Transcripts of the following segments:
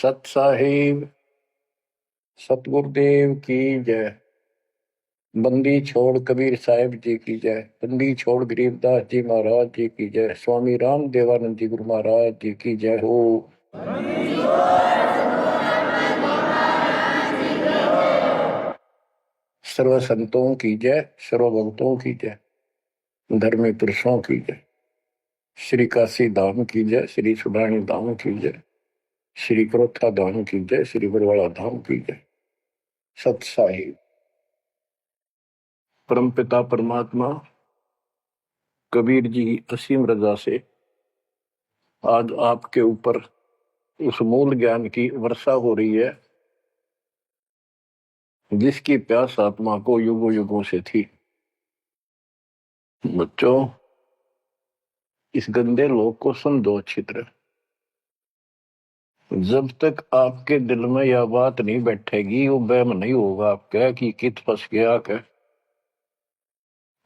सत साहिब सतगुरुदेव की जय। बंदी छोड़ कबीर साहिब जी की जय। बंदी छोड़ गरीबदास जी महाराज जी की जय। स्वामी राम देवानंद जी गुरु महाराज जी की जय हो। सर्व संतों की जय, सर्व भक्तों की जय, धर्मी पुरुषों की जय। श्री काशी धाम की जय, श्री सुडानी धाम की जय, श्री क्रोथा धाम की जय, श्री बरवाड़ा धाम की जय। सत साहिब परमपिता परमात्मा कबीर जी असीम रजा से आज आपके ऊपर उस मूल ज्ञान की वर्षा हो रही है जिसकी प्यास आत्मा को युगों युगों से थी। बच्चों, इस गंदे लोक को समझो अच्छी तरह। जब तक आपके दिल में यह बात नहीं बैठेगी, वो वहम नहीं होगा आपका कि कित फंस गया क्या।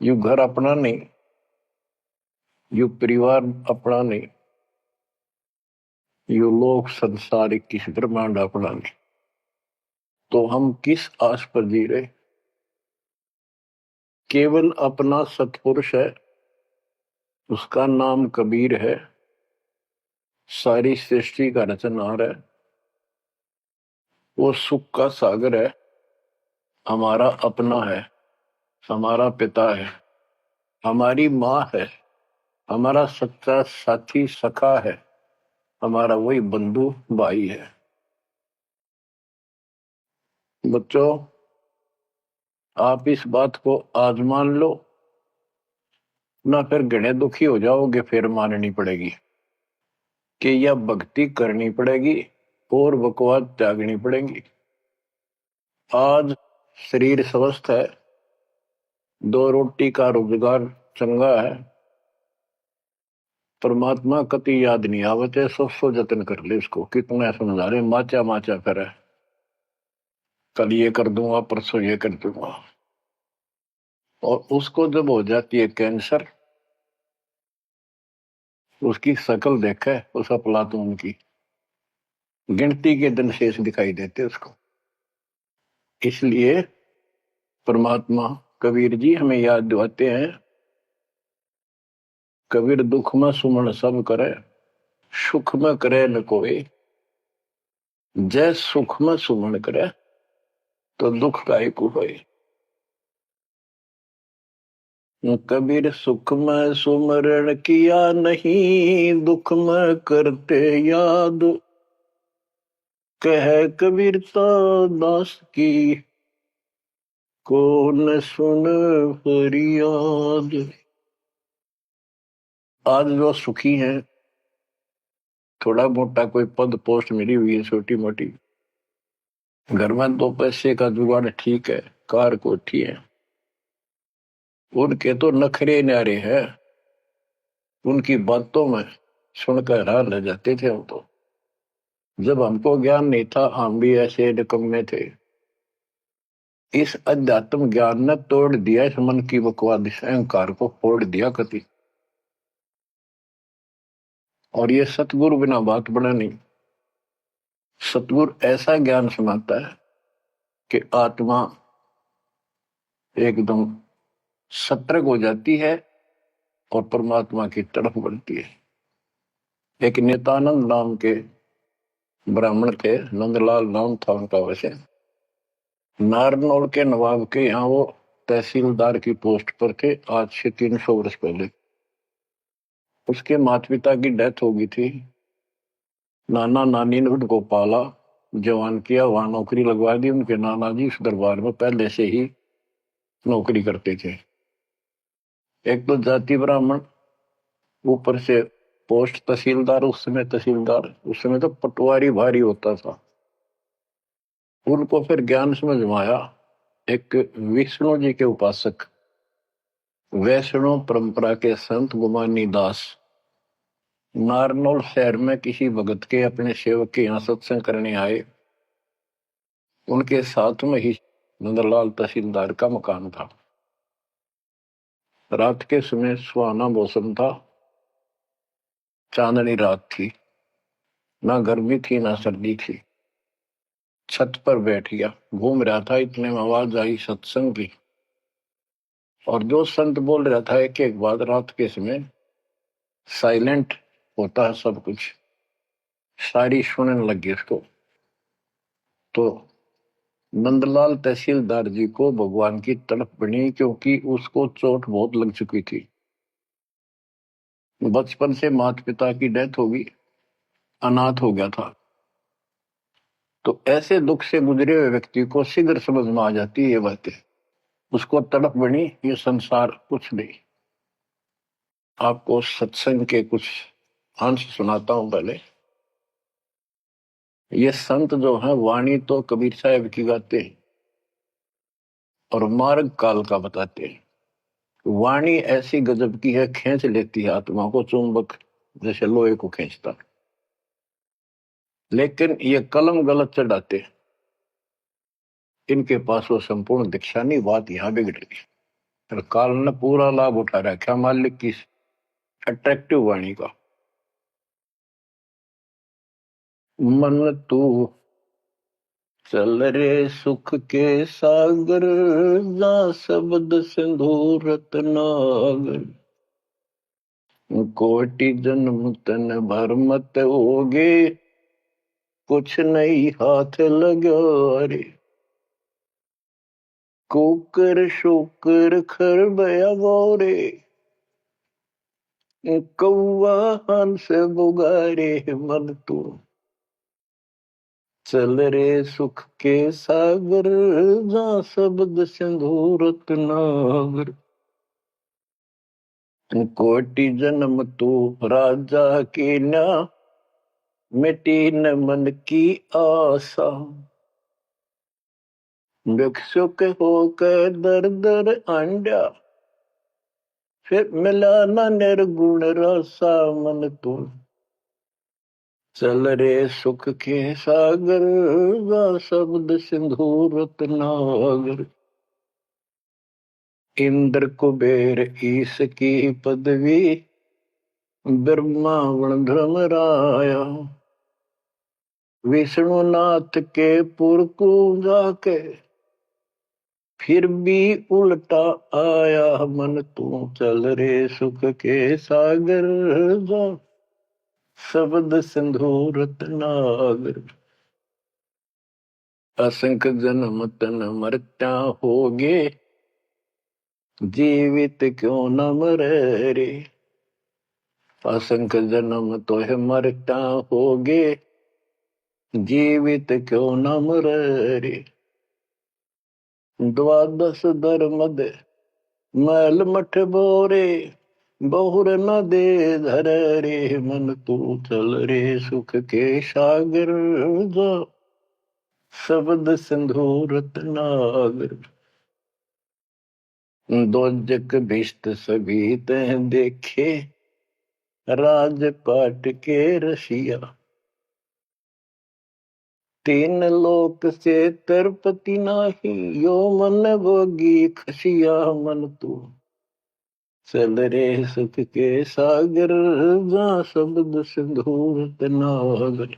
यू घर अपना नहीं, यू परिवार अपना नहीं, यू लोक संसारिक किस ब्रह्मांड अपना नहीं, तो हम किस आस पर जी रहे। केवल अपना सतपुरुष है, उसका नाम कबीर है, सारी सृष्टि का रचनहार है, वो सुख का सागर है, हमारा अपना है, हमारा पिता है, हमारी माँ है, हमारा सच्चा साथी सखा है, हमारा वही बंधु भाई है। बच्चों, आप इस बात को आज मान लो ना, फिर घने दुखी हो जाओगे, फिर माननी पड़ेगी कि यह भक्ति करनी पड़ेगी और बकवास त्यागनी पड़ेगी। आज शरीर स्वस्थ है, दो रोटी का रोजगार चंगा है, परमात्मा कति याद नहीं आवते, सो जतन कर ले इसको। कितना समझा रहे, माचा माचा करे, कल ये कर दूंगा, परसों ये कर दूंगा। और उसको जब हो जाती है कैंसर, उसकी शकल देखे उस अफलातून की, गिनती के दिन शेष दिखाई देते उसको। इसलिए परमात्मा कबीर जी हमें याद दिलाते हैं, कबीर दुख में सुमन सब करे, सुख में करे न कोई, जय सुख में सुमन करे तो दुख का ही कोई। कबीर सुख में सुमरण किया नहीं, दुख में करते याद, कह कबीरता दास की कौन सुन फरियाद। आज जो सुखी हैं, थोड़ा मोटा कोई पद पोस्ट मिली हुई है छोटी मोटी, घर में दो पैसे का जुगाड़ ठीक है, कार कोठी है, उनके तो नखरे न्यारे हैं, उनकी बातों में सुनकर हैरान रह जाते थे हम तो। जब हमको ज्ञान नहीं था, हम भी ऐसे निकम्मे थे। इस अध्यात्म ज्ञान ने तोड़ दिया इस मन की बकवाद, इस अहंकार को फोड़ दिया कति। और ये सतगुरु बिना बात बना नहीं। सतगुरु ऐसा ज्ञान सुनाता है कि आत्मा एकदम सतर्क हो जाती है और परमात्मा की तरफ बढ़ती है। एक नित्यानंद नाम के ब्राह्मण थे, नंदलाल नाम था उनका। वैसे नारनौल के नवाब के यहाँ वो तहसीलदार की पोस्ट पर थे, आज से 300 वर्ष पहले। उसके माता पिता की डेथ हो गई थी। नाना नानी ने उनको पाला, जवान किया, वहां नौकरी लगवा दी। उनके नाना जी उस दरबार में पहले से ही नौकरी करते थे। एक तो जाति ब्राह्मण, ऊपर से पोस्ट तहसीलदार। उस समय तहसीलदार, उस समय तो पटवारी भारी होता था। उनको फिर ज्ञान समझ में आया। एक विष्णु जी के उपासक, वैष्णव परंपरा के संत गुमानी दास नारनौल शहर में किसी भगत के अपने सेवक के यहाँ सत्संग करने आए। उनके साथ में ही नंदलाल तहसीलदार का मकान था। रात के समय सुहाना मौसम था, चांदनी रात थी, ना गर्मी थी ना सर्दी थी। छत पर बैठ गया, घूम रहा था, इतने में आवाज आई सत्संग की। और जो संत बोल रहा था एक एक बात, रात के समय साइलेंट होता है सब कुछ, सारी सुनने लगी उसको। तो नंदलाल तहसीलदार जी को भगवान की तड़प बनी, क्योंकि उसको चोट बहुत लग चुकी थी। बचपन से माता पिता की डेथ हो गई, अनाथ हो गया था। तो ऐसे दुख से गुजरे हुए व्यक्ति को शीघ्र समझ में आ जाती है ये बातें। उसको तड़प बनी, ये संसार कुछ नहीं। आपको सत्संग के कुछ अंश सुनाता हूं पहले। ये संत जो है वाणी तो कबीर साहब की गाते हैं और मार्ग काल का बताते हैं। वाणी ऐसी गजब की है, खींच लेती है आत्मा को, चुंबक जैसे लोहे को खींचता। लेकिन ये कलम गलत चढ़ाते हैं, इनके पास वो संपूर्ण दीक्षा नहीं। बात यहां बिगड़ गई। और काल ने पूरा लाभ उठा रखा मालिक की अट्रैक्टिव वाणी का। मन तू चल रे सुख के सागर, जा शब्द सिंधु रत्नागर। कोटि जन्म तन भर मत होगे, कुछ नहीं हाथ लगा रे। कुकर शुकर खर बया गोरे, कौआ हंस बुगारे। मन तू चल रे सुख के सागर, जा शब्द सिंधु रत्नागर। कोटि जन्म तू राजा की ना, मिटी न मन की आशा। भिक्षुक होकर दर दर अंडा, फिर मिला न निर्गुण रसा। मन तू चल रे सुख के सागर, जा शब्द सिंधु रत्नागर। इंद्र कुबेर ईश की पदवी, ब्रह्मा वण धर्म राया। विष्णुनाथ के पुर को जाके, फिर भी उल्टा आया। मन तू चल रे सुख के सागर, जा शब्द सिंधु रत्नागर। असंख्य जन्म तन मरत्या होगे, जीवित क्यों न मरे रे। असंख्य जन्म तो है मरता होगे, जीवित क्यों न मरे रे। द्वादश धर्मद मैल मठ बोरे, बहुर न दे धर रे। मन तू चल रे सुख के सागर, जा शब्द सिंधु रत्नागर। दोजक भिष्ट सभी तह देखे, राजपाट के रसिया। तीन लोक से तरपति नाही, यो मन भोगी खसिया। मन तू चल रे सुख के सागर, जा शब्द सिंधु रत्नागर।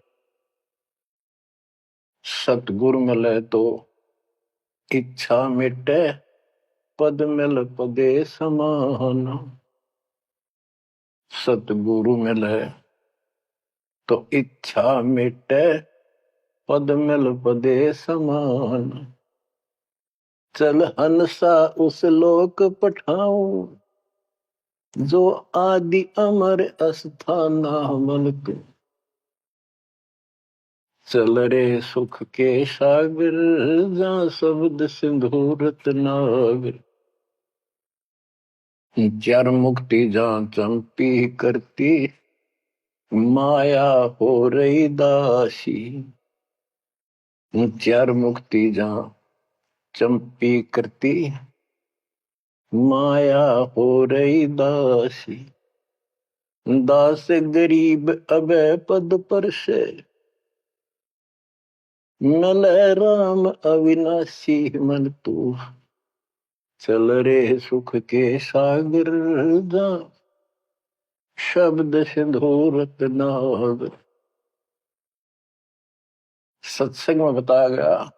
सतगुरु मिले तो इच्छा मिटे, पद मिल पदे समान। सतगुरु मिले तो इच्छा मिटे, पद मिल पदे समान। चल हंसा उस लोक पठाऊं, जो आदि अमर अस्थाना। मन तू चल रे सुख के सागर, जा शब्द सिंधु रत्नागर। चार मुक्ति जा चंपी करती, माया हो रही दासी। चार मुक्ति जा चंपी करती, माया हो रही दासी। दास गरीब अभय पद पर से, मिल राम अविनाशी। मन तू चल रे सुख के सागर, जा शब्द सिंधु रत्नागर। सत्संग में बताया गया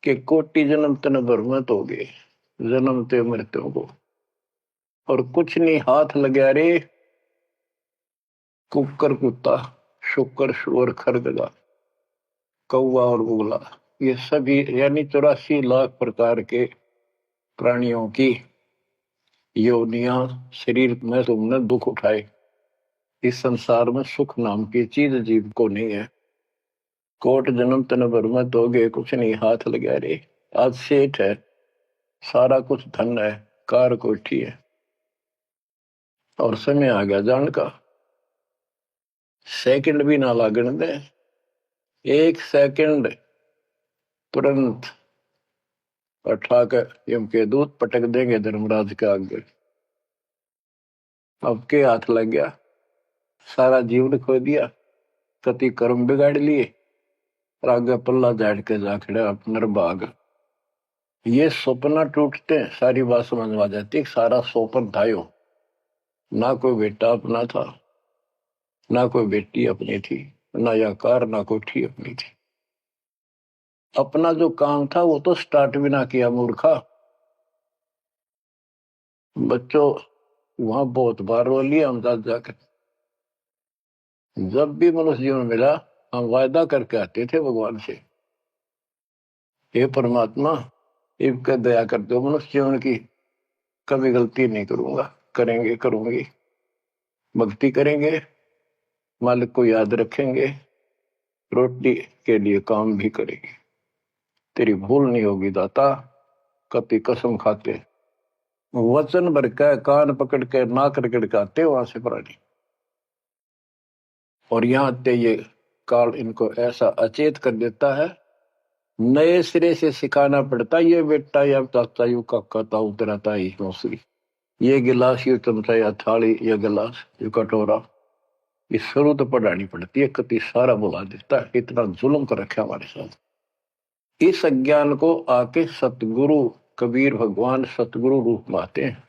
कि कोटि जन्म तन भ्रमित हो गए जन्मते मृत्यु को, और कुछ नहीं हाथ लगा रे कुकर कुत्ता शुक्र शुअर खरगदा कौवा और बुगला, ये सभी यानी 84 लाख प्रकार के प्राणियों की योनियां शरीर में तुमने दुख उठाए। इस संसार में सुख नाम की चीज जीव को नहीं है। कोट जन्म तन भ्रमित हो गए कुछ नहीं हाथ लगा रे। आज सेठ है, सारा कुछ धन है, कार कोठी है, और समय आ गया जान का, सेकंड भी ना लागण दे, एक सेकंड तुरंत उठाकर यम के दूत पटक देंगे धर्मराज के आगे। अब के हाथ लग गया, सारा जीवन खो दिया, कति कर्म बिगाड़ लिए, और आगे पल्ला झाड़ के जा खड़ा नरभाग। ये सपना टूटते सारी बात समझ में आ जाती, सारा सोपन धायो, ना कोई बेटा अपना था, ना कोई बेटी अपनी थी, ना या कार ना कोठी अपनी थी। अपना जो काम था वो तो स्टार्ट भी ना किया मूर्खा। बच्चों वहां बहुत बार रो लिया हम जाकर, जब भी मनुष्य जीवन मिला हम वायदा करके आते थे भगवान से, हे परमात्मा इनका दया कर दो, मनुष्य जीवन की कभी गलती नहीं करूंगा, करेंगे करूंगी, भक्ति करेंगे, मालिक को याद रखेंगे, रोटी के लिए काम भी करेंगे, तेरी भूल नहीं होगी दाता, कति कसम खाते, वचन भर के कान पकड़ के नाक रगड़ के आते वहां से प्राणी। और यहां ते ये काल इनको ऐसा अचेत कर देता है, नए सिरे से सिखाना पड़ता, ये बेटा या ताता यू काका ताऊ तेरा ताई मौसरी, ये गिलास यू चमचा या थाली या गिलास यू कटोरा, ये शुरू तो पढ़ानी पड़ती है, कति सारा बुला देता है, इतना जुल्म कर रखा हमारे साथ। इस अज्ञान को आके सतगुरु कबीर भगवान सतगुरु रूप में आते हैं,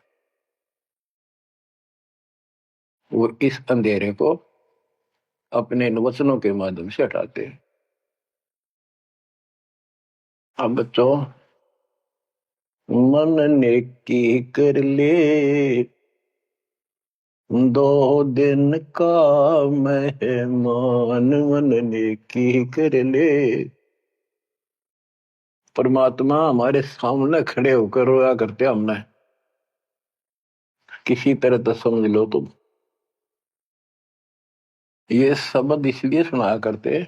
वो इस अंधेरे को अपने इन वचनों के माध्यम से हटाते हैं। अब बच्चों मन नेकी कर ले 2 दिन का मेहमान, मन नेकी कर ले। परमात्मा हमारे सामने खड़े होकर रोया करते हमने, किसी तरह तो समझ लो तुम। ये शब्द इसलिए सुनाया करते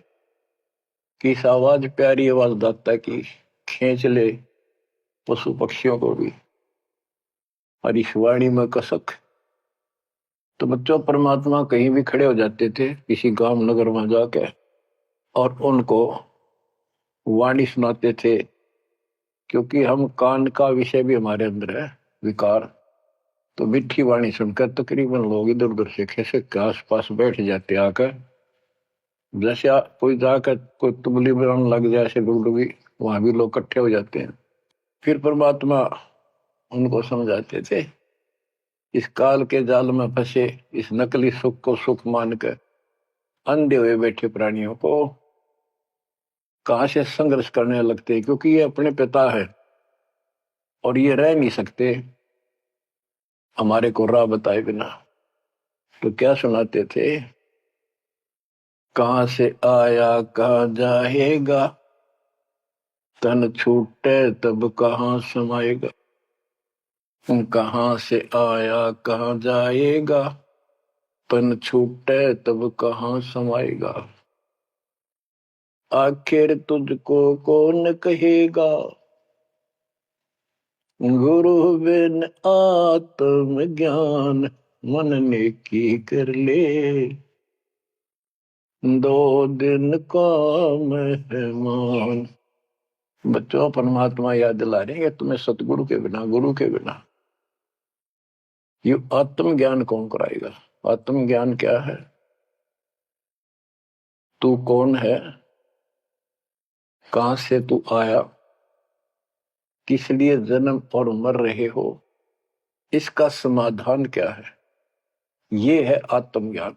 कि इस आवाज प्यारी आवाज दाता की खींच ले पशु पक्षियों को भी, और इस वाणी में कसक। तो बच्चों परमात्मा कहीं भी खड़े हो जाते थे किसी गांव नगर में जाके, और उनको वाणी सुनाते थे, क्योंकि हम कान का विषय भी हमारे अंदर है विकार। तो मीठी वाणी सुनकर तकरीबन लोग इधर उधर से खिसक के आस पास बैठ जाते आकर, जैसे कोई जाकर कोई तुबली बनाने लग जाए ऐसे डुगडुगी, वहां भी लोग इकट्ठे हो जाते हैं। फिर परमात्मा उनको समझाते थे, इस काल के जाल में फंसे इस नकली सुख को सुख मानकर अंधे हुए बैठे प्राणियों को कहां से संघर्ष करने लगते हैं, क्योंकि ये अपने पिता है और ये रह नहीं सकते हमारे को राह बताए बिना। तो क्या सुनाते थे, कहां से आया कहां जाएगा, तन छूटे तब कहां समाएगा। कहां से आया कहां जाएगा, तन छूटे तब कहां समाएगा। आखिर तुझको कौन कहेगा, गुरु बिन आत्म ज्ञान, मन नेकी कर ले 2 दिन का मेहमान। बच्चों परमात्मा याद दिला रहे हैं तुम्हें सतगुरु के बिना गुरु के बिना ये आत्म ज्ञान कौन कराएगा। आत्म ज्ञान क्या है, तू कौन है, कहां से तू आया, किस लिए जन्म और मर रहे हो, इसका समाधान क्या है, ये है आत्मज्ञान।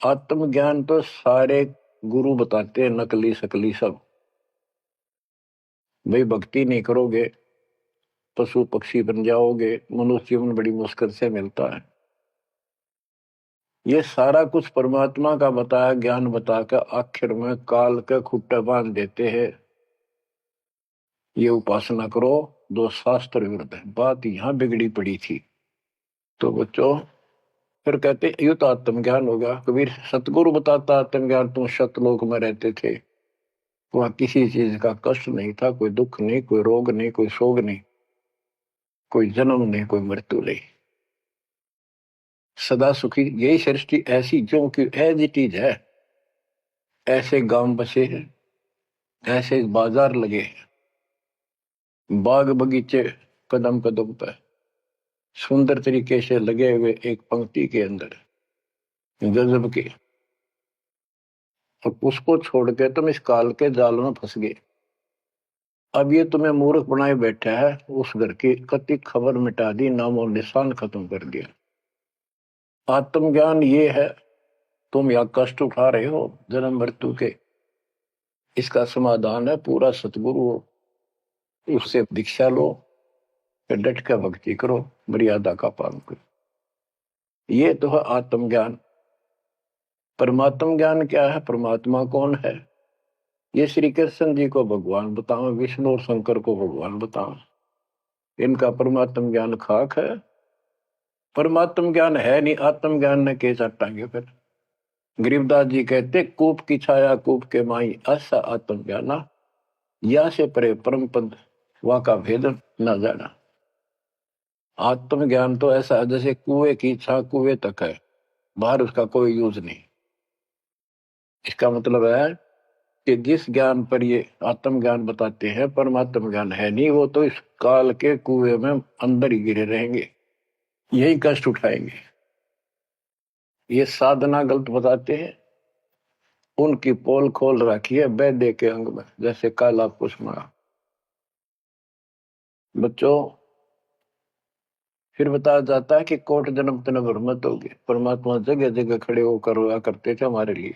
आत्मज्ञान तो सारे गुरु बताते हैं, नकली सकली सब। भाई भक्ति नहीं करोगे पशु पक्षी बन जाओगे, मनुष्य जीवन बड़ी मुश्किल से मिलता है। ये सारा कुछ परमात्मा का बताया ज्ञान बताकर आखिर में काल के खुट्टे बांध देते हैं। ये उपासना करो, दो शास्त्र विरुद्ध है। बात यहां बिगड़ी पड़ी थी। तो बच्चों फिर कहते ये तो आत्मज्ञान होगा। कबीर सतगुरु बताता आत्मज्ञान, तुम सतलोक में रहते थे, वहां किसी चीज का कष्ट नहीं था, कोई दुख नहीं, कोई रोग नहीं, कोई शोक नहीं, कोई जन्म नहीं, कोई मृत्यु नहीं, सदा सुखी। यही सृष्टि ऐसी जो कि एज इट इज है। ऐसे गांव बसे हैं, ऐसे बाजार लगे हैं, बाग बगीचे कदम कदम पर सुंदर तरीके से लगे हुए एक पंक्ति के अंदर गजब के। और उसको छोड़ के तुम इस काल के जाल में फंस गए। अब ये तुम्हें मूर्ख बनाए बैठा है, उस घर की कति खबर मिटा दी, नामो निशान खत्म कर दिया। आत्मज्ञान ये है, तुम या कष्ट उठा रहे हो जन्म मृत्यु के, इसका समाधान है पूरा सतगुरु हो, उससे दीक्षा लो, फिर डट कर भक्ति करो, मर्यादा का पालन करो। ये तो है आत्मज्ञान। परमात्म ज्ञान क्या है, परमात्मा कौन है, ये श्री कृष्ण जी को भगवान बताओ, विष्णु और शंकर को भगवान बताओ। इनका परमात्म ज्ञान खाक है। परमात्म ज्ञान है नहीं, आत्म ज्ञान ने के चाटांगे फिर। गरीबदास जी कहते कूप की छाया कूप के माई, ऐसा आत्म ज्ञाना, या से परे परम पद वहां का भेद न जाना। आत्म ज्ञान तो ऐसा है जैसे कुएं की छा कुएं तक है, बाहर उसका कोई यूज नहीं। इसका मतलब है कि जिस ज्ञान पर ये आत्म ज्ञान बताते हैं परमात्म ज्ञान है नहीं, वो तो इस काल के कुएं में अंदर ही गिरे रहेंगे, यही कष्ट उठाएंगे। ये साधना गलत बताते हैं, उनकी पोल खोल रखी है वैद्य के अंग में, जैसे काला पुष्मा। बच्चों फिर बताया जाता है कि कोट जन्म तन मत होगी। परमात्मा जगह जगह खड़े होकर रोया करते थे हमारे लिए,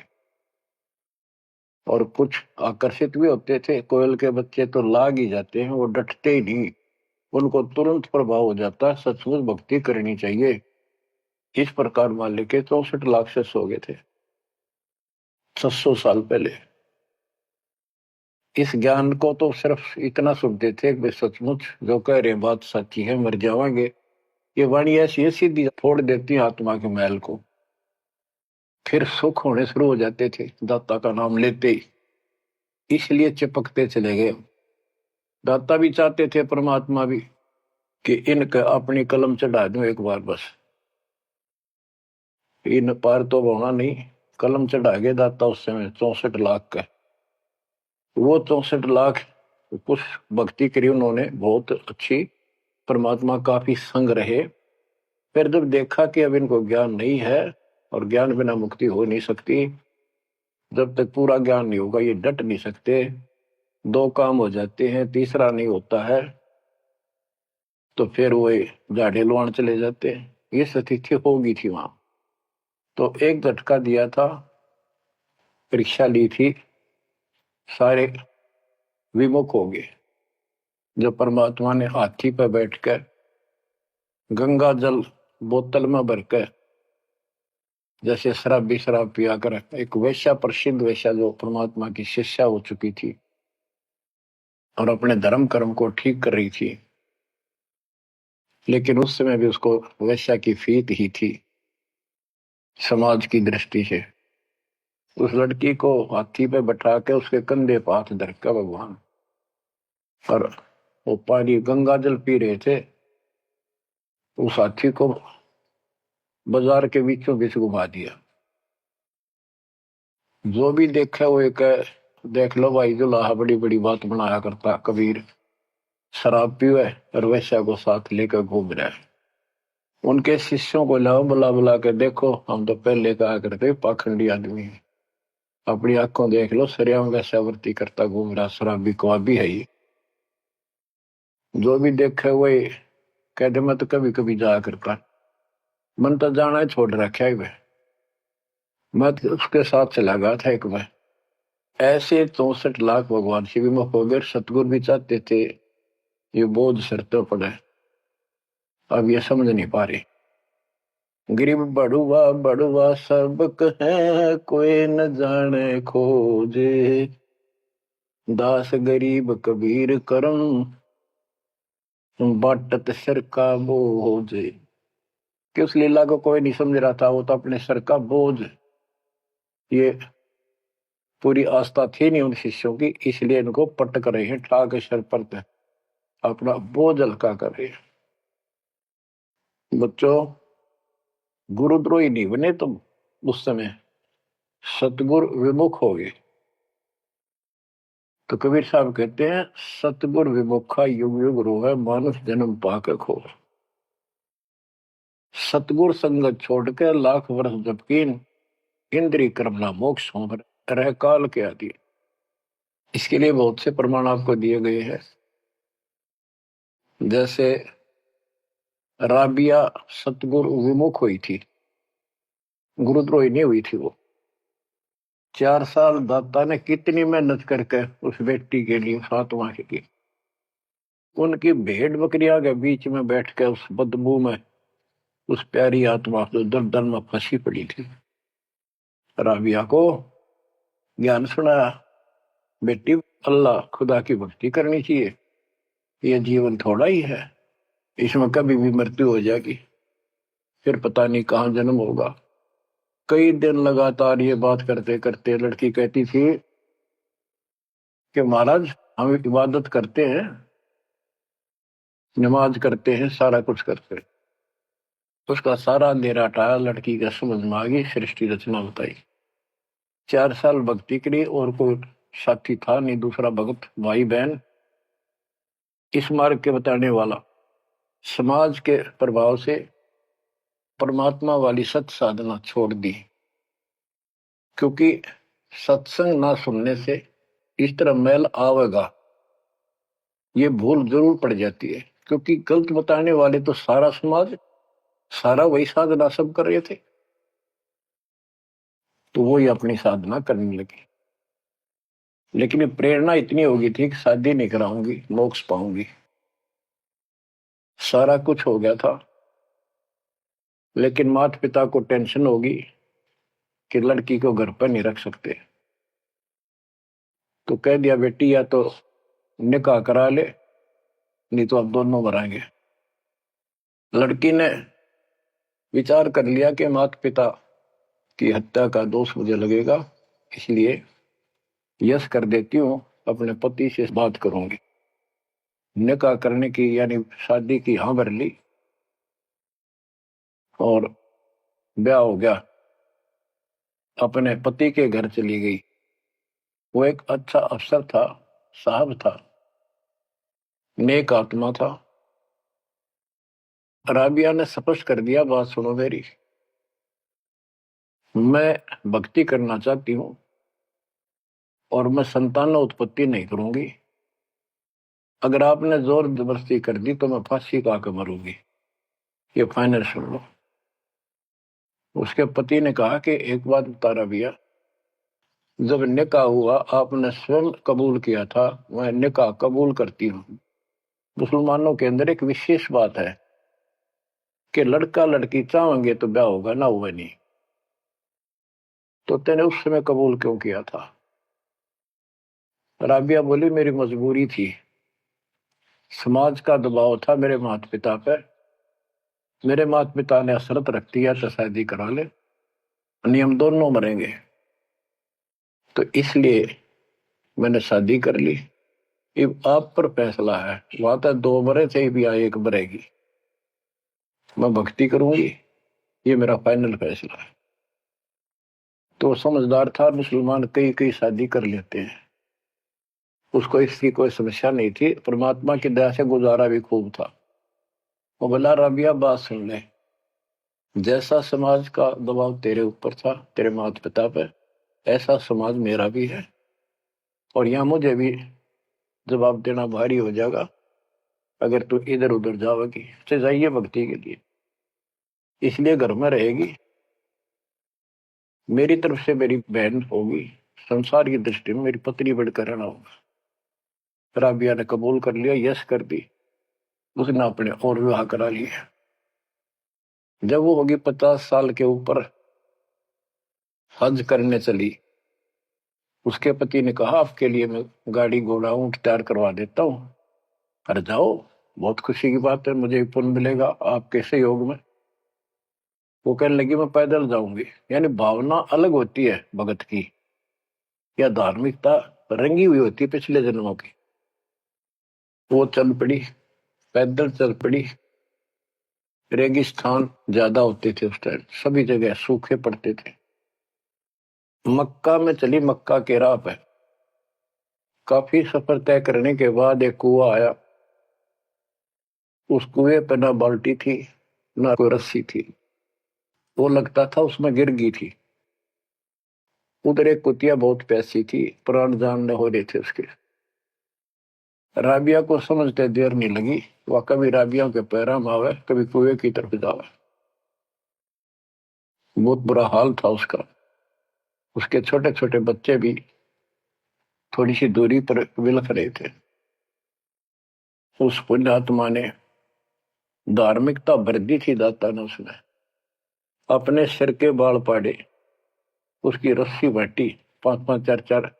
और कुछ आकर्षित भी होते थे। कोयल के बच्चे तो लाग ही जाते हैं, वो डटते ही नहीं, उनको तुरंत प्रभाव हो जाता है, सचमुच भक्ति करनी चाहिए। इस प्रकार मान लेके 64 लाख से हो गए थे 700 साल पहले। इस ज्ञान को तो सिर्फ इतना सुनते थे कि सचमुच जो कह रहे बात सच्ची है, मर जावांगे। ये वाणी ऐसी है सीधी फोड़ देती है आत्मा के मैल को, फिर सुख होने शुरू हो जाते थे दाता का नाम लेते ही। इसलिए चिपकते चले गए। दाता भी चाहते थे, परमात्मा भी, कि इनके अपनी कलम चढ़ा दूं एक बार बस, इन पार तो होना नहीं। कलम चढ़ा गए दाता उस समय 64 लाख का। वो 64 लाख कुछ भक्ति करी उन्होंने, बहुत अच्छी, परमात्मा काफी संग रहे। फिर जब देखा कि अब इनको ज्ञान नहीं है और ज्ञान बिना मुक्ति हो नहीं सकती, जब तक पूरा ज्ञान नहीं होगा ये डट नहीं सकते, दो काम हो जाते हैं, तीसरा नहीं होता है, तो फिर वो झाड़े लुआन चले जाते हैं। ये स्थिति होगी थी वहां। तो एक झटका दिया था, परीक्षा ली थी, सारे विमुख हो गए। जो परमात्मा ने हाथी पर बैठकर गंगा जल बोतल में भरकर, जैसे शराबी शराब पिया कर, एक वैश्या, प्रसिद्ध वैश्या जो परमात्मा की शिष्या हो चुकी थी और अपने धर्म कर्म को ठीक कर रही थी, लेकिन उस समय भी उसको वैश्या की फीत ही थी समाज की दृष्टि से। उस लड़की को हाथी पे बैठा के उसके कंधे पर हाथ धरका भगवान, और वो पानी गंगा जल पी रहे थे, उस हाथी को बाजार के बीचों बीच घुमा दिया। जो भी देखा वो एक, देख लो भाई दुल्हा बड़ी बड़ी बात बनाया करता, कबीर शराब पीवे और वैश्या को साथ लेकर घूम रहा है। उनके शिष्यों को लाओ, बुला बुला के देखो, हम तो पहले कहा करते पाखंडी आदमी है, अपनी आंखों देख लो, सरियाम वैश्यावृत्ति करता घूम रहा, शराबी कवाबी है ये। जो भी देखे वही कह दे मैं तो कभी कभी जाया करता, मन तो जाना ही छोड़ रखा है। मैं तो उसके साथ चला गया था एक बार। ऐसे 64 लाख भगवान से विमुख हो गए। सतगुरु भी चाहते थे ये बोझ सिर तो पड़े, अब ये समझ नहीं पा रहे। गरीब बड़ुआ बड़ुआ सबक है, कोई न जाने खोजे, दास गरीब कबीर करम, बाटत सिर का बोझ। कि उस लीला को कोई नहीं समझ रहा था, वो तो अपने सर का बोझ, ये पूरी आस्था थी नहीं उन शिष्यों की, इसलिए इनको पटक रहे हैं, ठाक सर पर अपना बोझ हल्का कर रहे हैं। बच्चों, गुरुद्रोही नहीं बने तुम उस समय, सतगुरु विमुख हो गए। तो कबीर साहब कहते हैं, सतगुरु विमुखा युग युग रोवे, मानुष जन्म पाके खो। सतगुरु संगत छोड़ के लाख वर्ष जबकीन, इंद्री कर्मना मोक्ष हो रह काल के आदि। इसके लिए बहुत से प्रमाण आपको दिए गए हैं। जैसे राबिया सतगुरु विमुख हुई थी, गुरुद्रोही नहीं हुई थी वो। 4 साल दाता ने कितनी मेहनत करके उस बेटी के लिए फातिमा के लिए, उनकी भेड़ बकरियां के बीच में बैठ के उस बदबू में उस प्यारी आत्मा जो दलदल में फंसी पड़ी थी, राबिया को ज्ञान सुनाया, बेटी अल्लाह खुदा की भक्ति करनी चाहिए, ये जीवन थोड़ा ही है, इसमें कभी भी मृत्यु हो जाएगी, फिर पता नहीं कहां जन्म होगा। कई दिन लगातार ये बात करते करते लड़की कहती थी कि महाराज हम इबादत करते हैं, नमाज करते हैं, सारा कुछ करते हैं। उसका सारा अंधेरा हटाया, लड़की का समझ में आ गई, सृष्टि रचना बताई। 4 साल भक्ति करी और कोई साथी था नहीं, दूसरा भक्त भाई बहन इस मार्ग के बताने वाला। समाज के प्रभाव से परमात्मा वाली सत साधना छोड़ दी, क्योंकि सत्संग ना सुनने से इस तरह मैल आवेगा, ये भूल जरूर पड़ जाती है। क्योंकि गलत बताने वाले तो सारा समाज, सारा वही साधना सब कर रहे थे, तो वो ही अपनी साधना करने लगे। लेकिन ये प्रेरणा इतनी होगी थी कि शादी नहीं कराऊंगी, मोक्ष पाऊंगी, सारा कुछ हो गया था। लेकिन माता पिता को टेंशन होगी कि लड़की को घर पर नहीं रख सकते, तो कह दिया बेटी या तो निकाह करा ले, नहीं तो अब दोनों मराएंगे। लड़की ने विचार कर लिया कि माता पिता की हत्या का दोष मुझे लगेगा, इसलिए यस कर देती हूँ, अपने पति से बात करूंगी। निकाह करने की यानी शादी की हाँ भर ली और ब्याह हो गया, अपने पति के घर चली गई। वो एक अच्छा अफसर था, साहब था, नेक आत्मा था। राबिया ने स्पष्ट कर दिया, बात सुनो मेरी, मैं भक्ति करना चाहती हूँ और मैं संतान उत्पत्ति नहीं करूंगी। अगर आपने जोर जबरदस्ती कर दी तो मैं फांसी का के मरूंगी, ये फाइनल सुन लो। उसके पति ने कहा कि एक बात बता राबिया, जब निकाह हुआ आपने स्वयं कबूल किया था, मैं निकाह कबूल करती हूँ। मुसलमानों के अंदर एक विशेष बात है कि लड़का लड़की चाहेंगे तो ब्याह होगा, ना हुआ नहीं। तो तेने उस समय कबूल क्यों किया था? राबिया बोली, मेरी मजबूरी थी, समाज का दबाव था मेरे माता पिता पर। मेरे माता पिता ने शर्त रख दिया तो शादी करा ले, नियम दोनों मरेंगे, तो इसलिए मैंने शादी कर ली। ये आप पर फैसला है, वहां तक 2 मरे थे भी, आ 1 मरेगी, मैं भक्ति करूंगी, ये मेरा फाइनल फैसला है। तो समझदार था, मुसलमान कई कई शादी कर लेते हैं, उसको इसकी कोई समस्या नहीं थी, परमात्मा की दया से गुजारा भी खूब था। वो बोला, राबिया बात सुन ले, जैसा समाज का दबाव तेरे ऊपर था, तेरे माता पिता पर, ऐसा समाज मेरा भी है, और यहाँ मुझे भी जवाब देना भारी हो जाएगा अगर तू इधर उधर जाओगी। तो जाइए भक्ति के लिए, इसलिए घर में रहेगी, मेरी तरफ से मेरी बहन होगी, संसार की दृष्टि में मेरी पत्नी बढ़कर रहना होगा। राबिया ने कबूल कर लिया, यस कर दी। उसने अपने और विवाह करा लिया। जब वो होगी 50 साल के ऊपर, हज करने चली। उसके पति ने कहा, आपके लिए मैं गाड़ी घोड़ा ऊंट तैयार करवा देता हूँ, अरे जाओ, बहुत खुशी की बात है, मुझे पुण्य मिलेगा आपके सहयोग में। वो कहने लगी, मैं पैदल जाऊंगी। यानी भावना अलग होती है भगत की, या धार्मिकता रंगी हुई होती है पिछले जन्मों की। वो चल पड़ी, पैदल चल पड़ी। रेगिस्तान ज्यादा होते थे उस टाइम, सभी जगह सूखे पड़ते थे। मक्का में चली, मक्का के राह पे काफी सफर तय करने के बाद एक कुआं आया। उस कुएं पे ना बाल्टी थी, ना कोई रस्सी थी। वो लगता था उसमें गिर गई थी। उधर एक कुतिया बहुत प्यासी थी, प्राण जानने हो रहे थे उसके। राबिया को समझते देर नहीं लगी। वह कभी राबिया के पैरा में आवे, कभी कुएं की तरफ जावे। बहुत बुरा हाल था उसका। उसके छोटे छोटे बच्चे भी थोड़ी सी दूरी पर विलख रहे थे। उस पुण्यात्मा ने, धार्मिकता भर दी थी दाता ने, उसने अपने सिर के बाल पाड़े, उसकी रस्सी बांटी, 5-5 4-4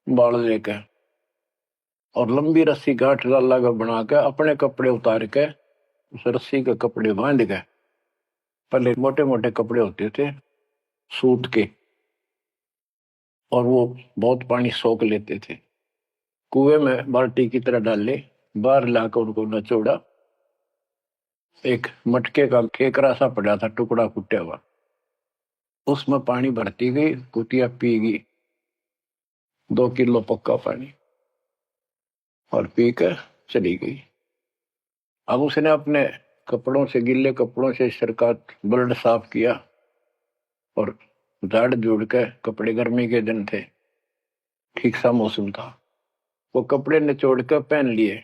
बाल लेकर, और लंबी रस्सी गांठ डाला का बना के अपने कपड़े उतार के उस रस्सी के कपड़े बांध गए। पहले मोटे मोटे कपड़े होते थे सूत के, और वो बहुत पानी सोख लेते थे। कुएं में बाल्टी की तरह डाले, बाहर लाकर उनको नचोड़ा। एक मटके का केकरा सा पड़ा था, टुकड़ा फुटा हुआ, उसमें पानी भरती गई, कुतिया पी गई 2 किलो पक्का पानी, और पी कर चली गई। अब उसने अपने कपड़ों से, गिले कपड़ों से सिर का ब्लड साफ किया, और झाड़ जोड़ के, कपड़े गर्मी के दिन थे, ठीक सा मौसम था, वो कपड़े निचोड़ कर पहन लिए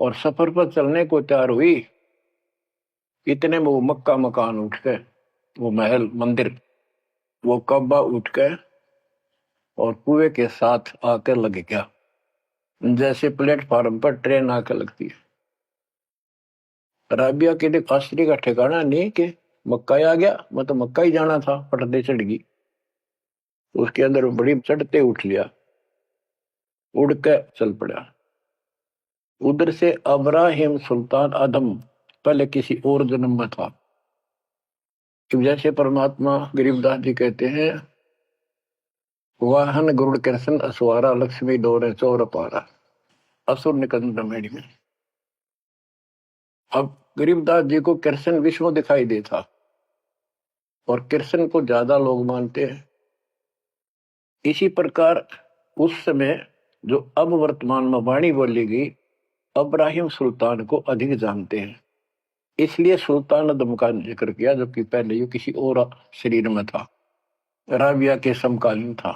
और सफर पर चलने को तैयार हुई। इतने में वो मक्का मकान उठ के, वो महल मंदिर, वो कब्बा उठ के और कुएं के साथ आकर लग गया, जैसे प्लेटफार्म पर ट्रेन आकर लगती है। राबिया के लिए आश्चर्य का ठिकाना नहीं कि मक्का ही आ गया, मैं तो मक्का ही जाना था, पटदे चढ़ गई। उसके अंदर बड़ी चढ़ते उठ लिया, उड़ के चल पड़ा। उधर से अब्राहिम सुल्तान आदम पहले किसी और जन्म में था। जैसे परमात्मा गरीबदास जी कहते हैं, वाहन गरुड़ कृष्ण असवारा, लक्ष्मी डोरे चौर पारा, असुर निकंद मेड़ी में। अब गरीबदास जी को कृष्ण विष्णु दिखाई देता, और कृष्ण को ज्यादा लोग मानते हैं। इसी प्रकार उस समय जो अब वर्तमान में वाणी बोली गई, अब्राहिम सुल्तान को अधिक जानते हैं, इसलिए सुल्तान आदम का जिक्र किया, जबकि पहले ये किसी और शरीर में था, राबिया के समकालीन था।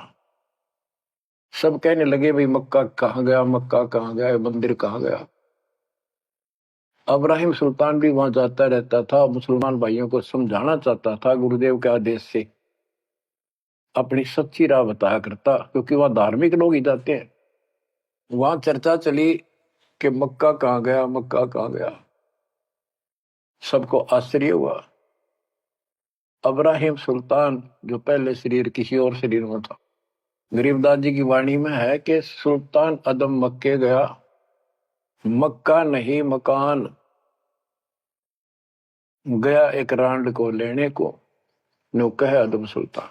सब कहने लगे, भाई मक्का कहाँ गया, मक्का कहाँ गया, मंदिर कहाँ गया। अब्राहिम सुल्तान भी वहां जाता रहता था, मुसलमान भाइयों को समझाना चाहता था, गुरुदेव के आदेश से अपनी सच्ची राह बताया करता, क्योंकि वहां धार्मिक लोग ही जाते हैं। वहां चर्चा चली कि मक्का कहाँ गया, मक्का कहाँ गया। सबको आश्चर्य हुआ। अब्राहिम सुल्तान जो पहले शरीर किसी और शरीर में था, गरीबदास जी की वाणी में है कि सुल्तान अदम मक्के गया, मक्का नहीं मकान गया, एक रांड को लेने को, नो कहे अदम सुल्तान।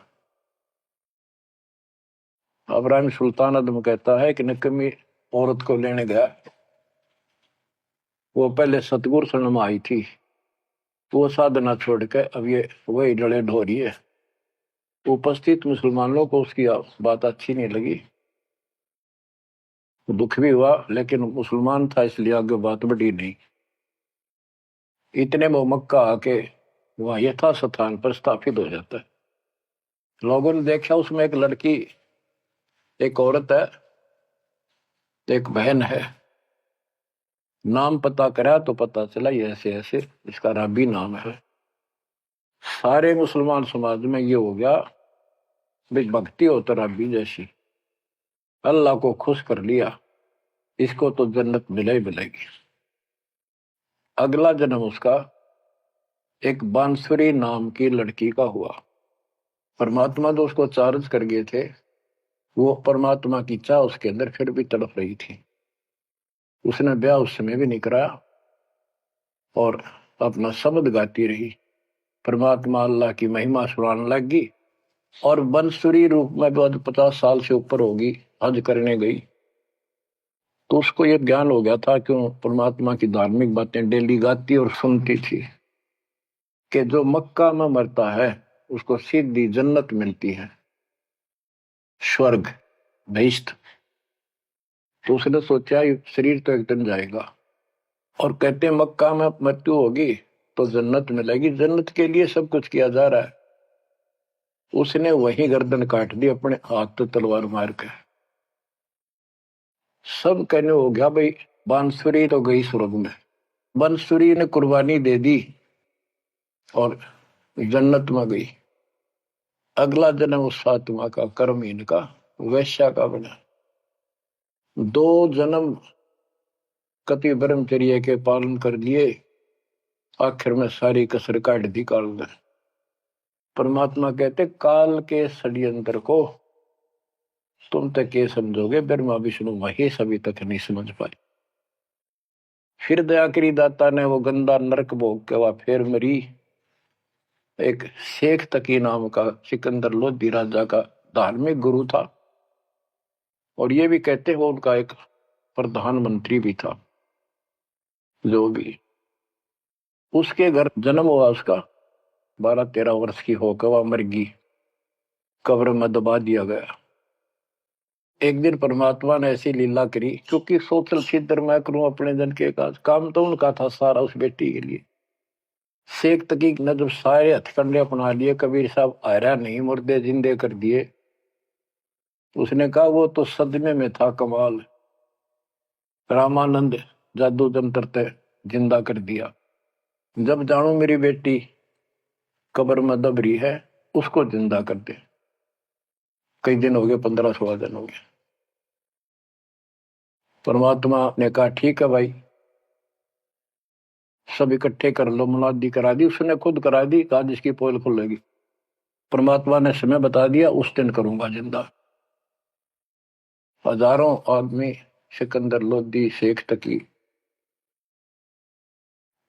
अब्राहिम सुल्तान अदम कहता है कि नकमी औरत को लेने गया, वो पहले सतगुरु शरण में आई थी, तो वो साधना छोड़ के अब ये वही डले ढोरी है। उपस्थित मुसलमानों को उसकी बात अच्छी नहीं लगी, दुख भी हुआ, लेकिन मुसलमान था इसलिए आगे बात बढ़ी नहीं। इतने में मक्का आके वहां यथा स्थान पर स्थापित हो जाता है। लोगों ने देखा उसमें एक लड़की, एक औरत है, एक बहन है। नाम पता करा तो पता चला ये ऐसे ऐसे इसका राबी नाम है। सारे मुसलमान समाज में ये हो गया भाई भक्ति हो तो रबी जैसी, अल्लाह को खुश कर लिया, इसको तो जन्नत मिले ही मिलेगी। अगला जन्म उसका एक बांसुरी नाम की लड़की का हुआ। परमात्मा जो उसको चार्ज कर गए थे, वो परमात्मा की चाह उसके अंदर फिर भी तड़प रही थी। उसने ब्याह उस समय भी नहीं कराया और अपना शब्द गाती रही, परमात्मा अल्लाह की महिमा सुनाने लगी। और बंसुरी रूप में बाद 50 साल से ऊपर होगी, हज करने गई। तो उसको ये ज्ञान हो गया था, क्यों परमात्मा की धार्मिक बातें डेली गाती और सुनती थी, कि जो मक्का में मरता है उसको सीधी जन्नत मिलती है, स्वर्ग, बहिश्त। तो उसने सोचा ये शरीर तो एक दिन जाएगा, और कहते हैं मक्का में मृत्यु होगी तो जन्नत मिलेगी, जन्नत के लिए सब कुछ किया जा रहा है। उसने वही गर्दन काट दी अपने हाथ तो तलवार मार के। सब कहने हो गया भाई बांसुरी तो गई स्वर्ग में, बांसुरी ने कुर्बानी दे दी और जन्नत में गई। अगला जन्म उस फातिमा का कर्महीन का वैश्या का बना। 2 जन्म कति ब्रह्मचर्य के पालन कर लिए, आखिर में सारी कसर काट दी काल ने। परमात्मा कहते काल के षड्यंत्र को तुम तक ये समझोगे, ब्रह्मा विष्णु महेश अभी तक नहीं समझ पाए। फिर दया करी दाता ने, वो गंदा नरक भोग के वह फिर मरी। एक शेख तकी नाम का सिकंदर लोधी राजा का धार्मिक गुरु था, और ये भी कहते वो उनका एक प्रधानमंत्री भी था। जो भी उसके घर जन्म हुआ, उसका 12-13 वर्ष की होकर वह मर गई, कब्र में दबा दिया गया। एक दिन परमात्मा ने ऐसी लीला करी, क्योंकि सोचल छिद्र मैं करूं अपने जन के काम तो उनका था सारा उस बेटी के लिए। शेख तकी ने जब सारे हथकंडे अपना लिए, कबीर साहब आयरा नहीं, मुर्दे जिंदे कर दिए। उसने कहा वो तो सदमे में था कमाल, रामानंद जादू जंत्र ते जिंदा कर दिया। जब जानो मेरी बेटी कब्र में दब रही है, उसको जिंदा कर दे। कई दिन हो गए, 15-16 दिन हो गए। परमात्मा ने कहा ठीक है भाई, सब इकट्ठे कर लो। मुनादी करा दी, उसने खुद करा दी, कहा जिसकी पोल खुलेगी। परमात्मा ने समय बता दिया, उस दिन करूंगा जिंदा। हजारों आदमी सिकंदर लोधी शेख तकी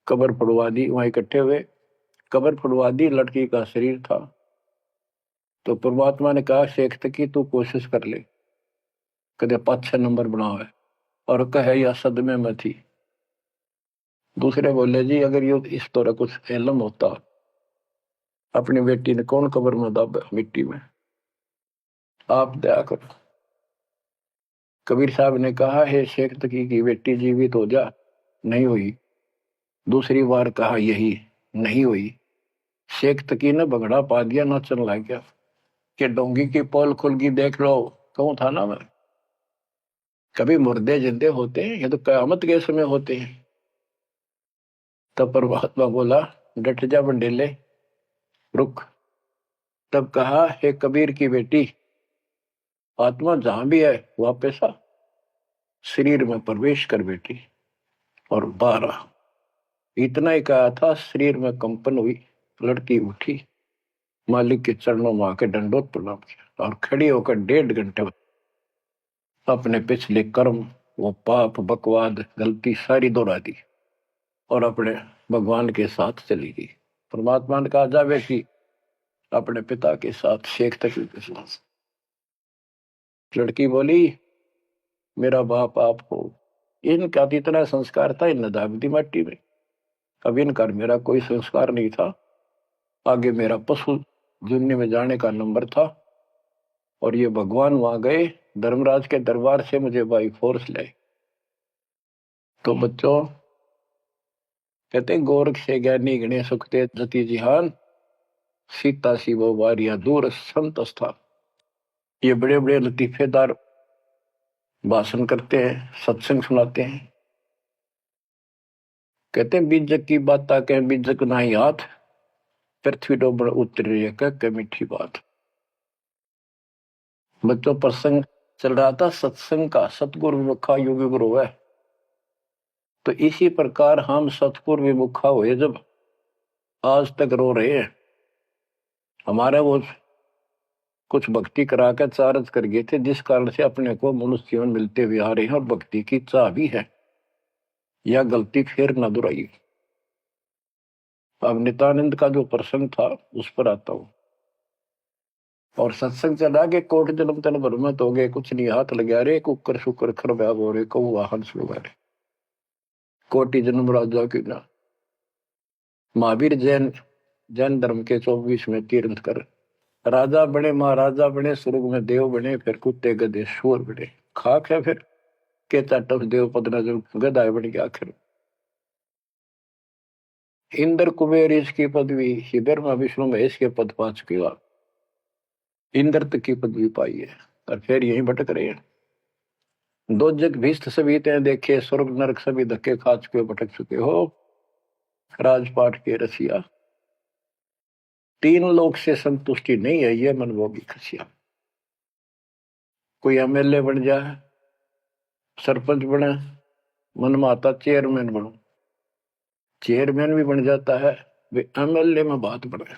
कब्र पड़वा दी, वहां इकट्ठे हुए, कब्र पड़वा दी, लड़की का शरीर था। तो परमात्मा ने कहा शेख तकी तू कोशिश कर ले, कदे 5-6 नंबर बनाओ है, और कहे या सदमे में थी। दूसरे बोले जी अगर ये इस तरह कुछ इल्म होता, अपनी बेटी ने कौन कब्र में दब मिट्टी में, आप दया करो। कबीर साहब ने कहा हे शेख तकी की बेटी जीवित हो जा, नहीं हुई। दूसरी बार कहा यही, नहीं हुई। शेख तकी ने बगड़ा पा दिया, नाचन लग गया कि डोंगी की पोल खुल गई, देख लो। कहूं था ना मैं, कभी मुर्दे जिंदे होते हैं, ये तो कयामत के समय होते हैं। तब परमात्मा बोला डट जा बंडेले, रुक। तब कहा हे कबीर की बेटी, आत्मा जहां भी है वापस आ, शरीर में प्रवेश कर बेटी। और 12 इतना ही कहा था, शरीर में कंपन हुई, लड़की उठी, मालिक के चरणों में आके दंडोत प्रणाम किया, और खड़ी होकर 1.5 घंटे अपने पिछले कर्म, वो पाप बकवाद गलती सारी दोहरा दी, और अपने भगवान के साथ चली गई। परमात्मा ने कहा जा बेटी अपने पिता के साथ, शेख तकी के साथ। लड़की बोली मेरा बाप आप हो। इनका तो इतना संस्कार था, इन दाब दी माटी में। अब इनका मेरा कोई संस्कार नहीं था, आगे मेरा पशु दुनिया में जाने का नंबर था, और ये भगवान वहां गए, धर्मराज के दरबार से मुझे बाई फोर्स लाए। तो बच्चों कहते गोरख से ज्ञानी गणे सुखते जति जिहान, सीता सी वो वारिया दूर संत था। ये बड़े बड़े लतीफेदार भाषण करते हैं, सत्संग सुनाते हैं। कहते बीजक की बात कह बीजक ना ही हाथ, पृथ्वी डोबड़ उतर रही है, क्या मीठी बात। बच्चों प्रसंग चल रहा था सत्संग का, सतगुरु विमुखा योगी गुरु है। तो इसी प्रकार हम सतगुरु विमुखा हुए जब, आज तक रो रहे हैं। हमारे वो कुछ भक्ति करा कर चार्ज कर गए थे, जिस कारण से अपने को मनुष्य जीवन मिलते हुए आ रहे हैं, और भक्ति की चाह भी है। यह गलती फिर न दोहराई। अब नित्यानंद का जो प्रसंग था उस पर आता हूं। और सत्संग चला के कोट जन्म तन भ्रमत हो गए, कुछ नहीं हाथ लगा रे, कुकर शुकर खरब्याब हो रहे, कौ वाहन सुगा रहे, कोटि जन्म राजा की ना। महावीर जैन जैन धर्म के 24वें तीर्थंकर राजा बने, महाराजा बने, स्वर्ग में देव बने, फिर कुत्ते गधे शोर बने, खाक है फिर के चाटव देव पद नजर गदाय बन गया। आखिर इंद्र कुबेर इसकी पदवी, ब्रह्मा विष्णु महेश के पद पा चुके आप, इंद्र तक की पदवी पाई है, और फिर यहीं भटक रहे हैं। दो जग भीष्ट सभी ते देखे, स्वर्ग नरक सभी धक्के खा चुके, भटक चुके हो राजपाट के रसिया। तीन लोक से संतुष्टि नहीं है, ये मनभोगी खसिया। कोई एमएलए बन जाए, सरपंच बने, मन में आता चेयरमैन बनो, चेयरमैन भी बन जाता है, वे एमएलए में बात बने।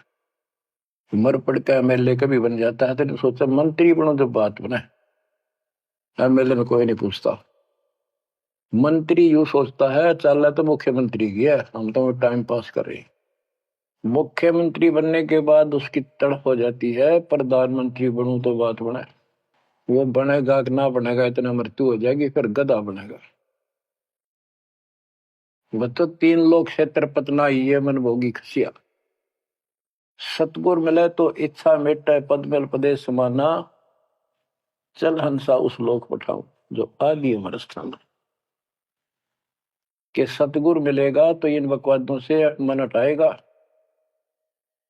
मर पड़ का एमएलए कभी बन जाता है, तो सोचा मंत्री बनो जब बात बने। एमएलए में कोई नहीं पूछता। मंत्री यूं सोचता है चल तो मुख्यमंत्री गया, हम तो टाइम पास कर रहे हैं। मुख्यमंत्री बनने के बाद उसकी तड़प हो जाती है, प्रधानमंत्री बनूं तो बात बने। वो बनेगा कि ना बनेगा, इतना मृत्यु हो जाएगी, फिर गधा बनेगा। वो तो तीन लोग क्षेत्र पतना ही है, मन भोगी खसिया। सतगुर मिले तो इच्छा मेटे, पद मिल पदे समाना, चल हंसा उस लोक पठाऊं जो आदि अमर स्थान। के सतगुर मिलेगा तो इन बकवादों से मन हटाएगा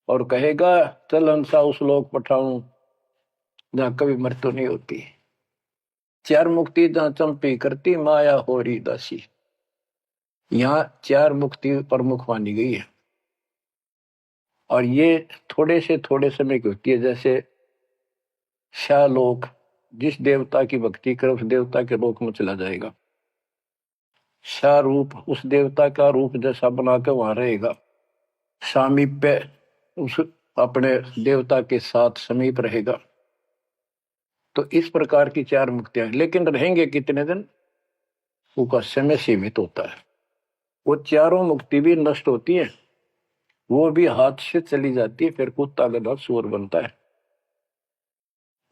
और कहेगा चल हंसा उस लोक पठाऊं जहां कभी मृत्यु नहीं होती। चार मुक्ति जहां चंपी करती, माया होरी दासी। यहाँ चार मुक्ति प्रमुख मानी गई है, और ये थोड़े समय की होती है। जैसे शालोक, जिस देवता की भक्ति करे उस देवता के लोक में चला जाएगा। शारूप, उस देवता का रूप जैसा बना के वहां रहेगा। सामीप्य, उस अपने देवता के साथ समीप रहेगा। तो इस प्रकार की चार मुक्तियां, लेकिन रहेंगे कितने दिन, उसका समय सीमित होता है। वो चारों मुक्ति भी नष्ट होती है, वो भी हाथ से चली जाती है, फिर कुत्ता गधा सुअर बनता है,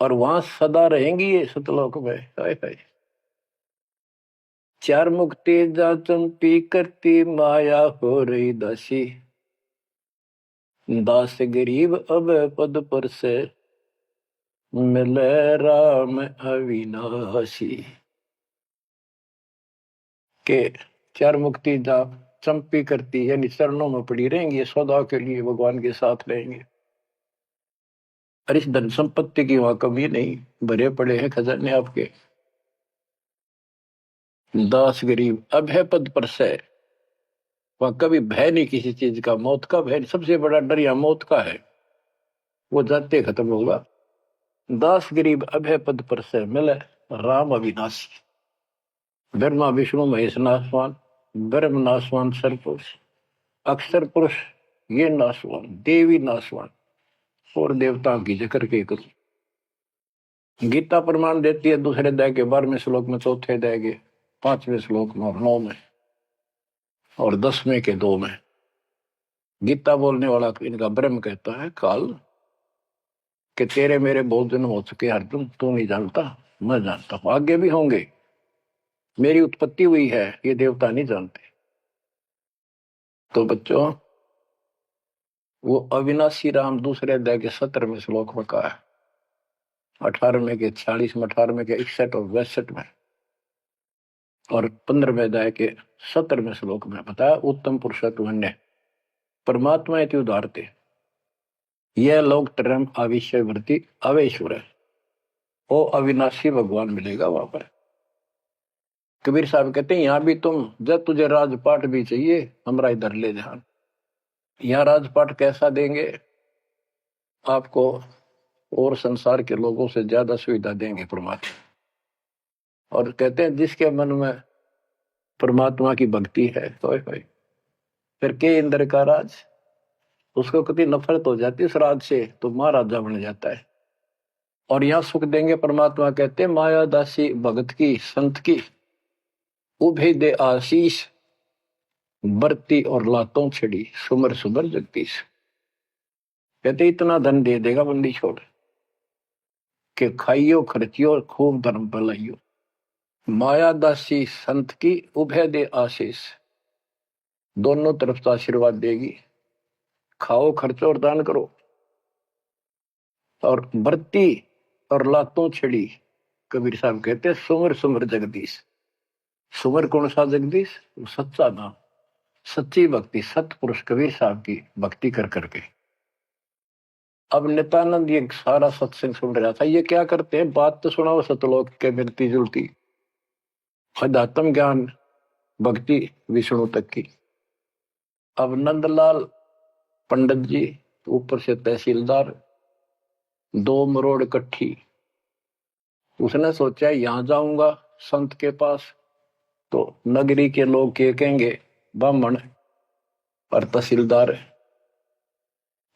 और वहां सदा रहेंगी ये सतलोक में। हाय हाय। चार मुक्ति जा चंपी करती, माया हो रही दासी। दास गरीब अब पद पर से, मिले राम अविनाशी। के चार मुक्ति जा चंपी करती, यानी चरणों में पड़ी रहेंगी, सदा के लिए भगवान के साथ रहेंगे। और इस धन संपत्ति की वहां कमी नहीं, भरे पड़े हैं खजाने आपके। दास गरीब अभय पद पर से, वहां कभी भय नहीं किसी चीज का, मौत का भय। सबसे बड़ा डर या मौत का है, वो जाते खत्म होगा। दास गरीब अभय पद पर से, मिले राम अविनाशी। ब्रह्मा विष्णु महेश नासवान, ब्रह्म नासवान सरपुरुष, अक्षर पुरुष ये नासवान, देवी नासवान, और देवताओं की जिक्र के करूं। गीता प्रमाण देती है दूसरे अध्याय के 12वें श्लोक में, चौथे अध्याय के 5वें श्लोक में, और 9 में, और 10वें के 2 में। गीता बोलने वाला इनका ब्रह्म कहता है काल, कि तेरे मेरे बहुत जन्म हो चुके अर्जुन, तू नहीं जानता, मैं जानता हूं, आगे भी होंगे। मेरी उत्पत्ति हुई है, ये देवता नहीं जानते। तो बच्चों, वो अविनाशी राम दूसरे अध्याय के 17वें श्लोक में कहा है, 18वें के 46 में, 18वें के 61 और 62 में, और 15वें अध्याय के 17वें श्लोक में बताया उत्तम पुरुषत्व अन्य परमात्मा इति उदारते, यह लोग तरम अविश्य वृत्ति अवेश्वर है। वो अविनाशी भगवान मिलेगा वहां पर। कबीर साहब कहते हैं यहां भी तुम, जब तुझे राजपाट भी चाहिए, हमरा इधर ले ध्यान। यहाँ राजपाट कैसा देंगे आपको, और संसार के लोगों से ज्यादा सुविधा देंगे परमात्मा। और कहते हैं जिसके मन में परमात्मा की भक्ति है, तो फिर के इंद्र का राज, उसको कभी नफरत हो जाती है उस राज से, तो महाराजा बन जाता है। और यहाँ सुख देंगे परमात्मा, कहते हैं माया दासी भगत की संत की उभे दे आशीष, बरती और लातों छिड़ी सुमर सुमर जगदीश। कहते इतना धन दे देगा बंदी छोड़ के खाइयो खर्चियो खूब धर्म भलाइयो। माया दासी संत की उभय दे आशीष, दोनों तरफ से आशीर्वाद देगी। खाओ खर्चो और दान करो। और बरती और लातों छिड़ी, कबीर साहब कहते हैं सुमर सुमर जगदीश। सुमर कौन सा जगदीश? सच्चा नाम, सच्ची भक्ति, सतपुरुष कबीर साहब की भक्ति कर करके। अब नित्यानंद ये सारा सत्संग सुन रहा था। ये क्या करते हैं, बात तो सुना वो सतलोक के मिलती जुलती, अध्यात्म ज्ञान भक्ति विष्णु तक की। अब नंदलाल पंडित जी ऊपर से तहसीलदार, 2 मरोड़ इकट्ठी। उसने सोचा यहां जाऊंगा संत के पास तो नगरी के लोग क्या कहेंगे, ब्राह्मण और तहसीलदार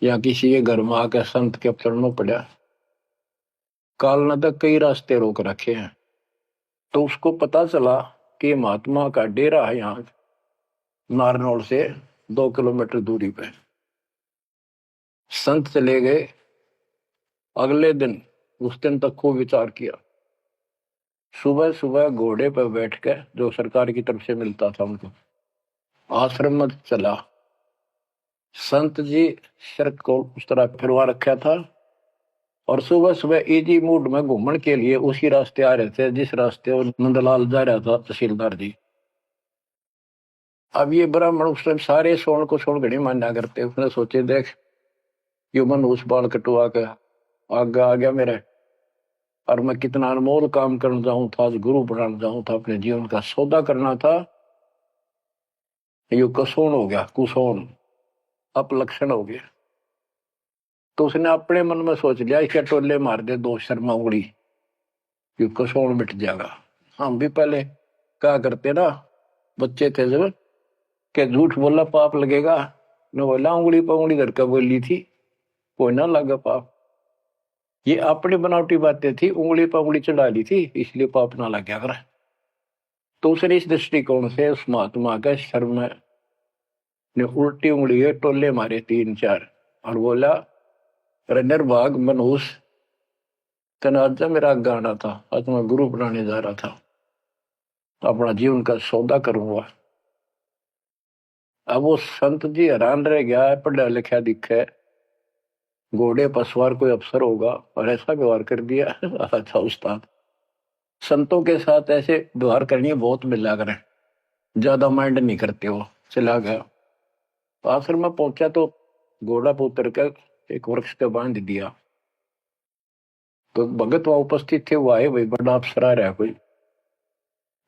या किसी के घर में आकर संत के चरणों पड़ा। काल न तक कई रास्ते रोक रखे हैं। तो उसको पता चला कि महात्मा का डेरा है यहाँ नारनौल से 2 किलोमीटर दूरी पे। संत चले गए। अगले दिन, उस दिन तक खूब विचार किया। सुबह सुबह घोड़े पर बैठकर, जो सरकार की तरफ से मिलता था उनको, आश्रम में चला। संत जी शर्त को उस तरह फिरवा रखा था और सुबह सुबह इजी मूड में घूमने के लिए उसी रास्ते आ रहे थे जिस रास्ते वो नंदलाल जा रहा था तहसीलदार जी। अब ये ब्राह्मण उस टाइम सारे सोन को सोन घड़ी मान्या करते। उसने सोचे देख यो मन उस बाल कटवा के आगे आ गया मेरे, और मैं कितना अनमोल काम करना चाहूं था, आज गुरु बनाना चाहूं था, अपने जीवन का सौदा करना था, यो कसोन हो गया, कुसोन अपलक्षण हो गया। तो उसने अपने मन में सोच लिया इसके टोले मार दे 2 शर्मा उंगली, यो कसोन मिट जाएगा। हम भी पहले क्या करते ना, बच्चे थे जब, के झूठ बोला पाप लगेगा, न बोला उंगली पर उंगली धर कर बोली थी, कोई ना लगा पाप। ये अपनी बनावटी बातें थी, उंगली पर उंगली चढ़ा ली थी, इसलिए पाप ना लग गया कर। तो उसने इस दृष्टिकोण से उस महात्मा का सर में ने उल्टी उंगली है टोले मारे 3-4 और बोला निर्भाग मनहूस, तेना आज मेरा गाना था, आज मैं गुरु बनाने जा रहा था, अपना जीवन का सौदा करूंगा। अब वो संत जी हैरान रह गया, पढ़ा लिखा दिखे, घोड़े पर सवार कोई अफसर होगा और ऐसा व्यवहार कर दिया। अच्छा उस्ताद, संतों के साथ ऐसे व्यवहार करनी बहुत मिला करें, ज्यादा माइंड नहीं करते हो। चला गया। आश्रम में पहुंचा तो घोड़ा पर उतर कर एक वृक्ष पे बांध दिया। तो भगत वहां उपस्थित थे, वो आए, भाई बड़ा अफसर आ रहा है कोई।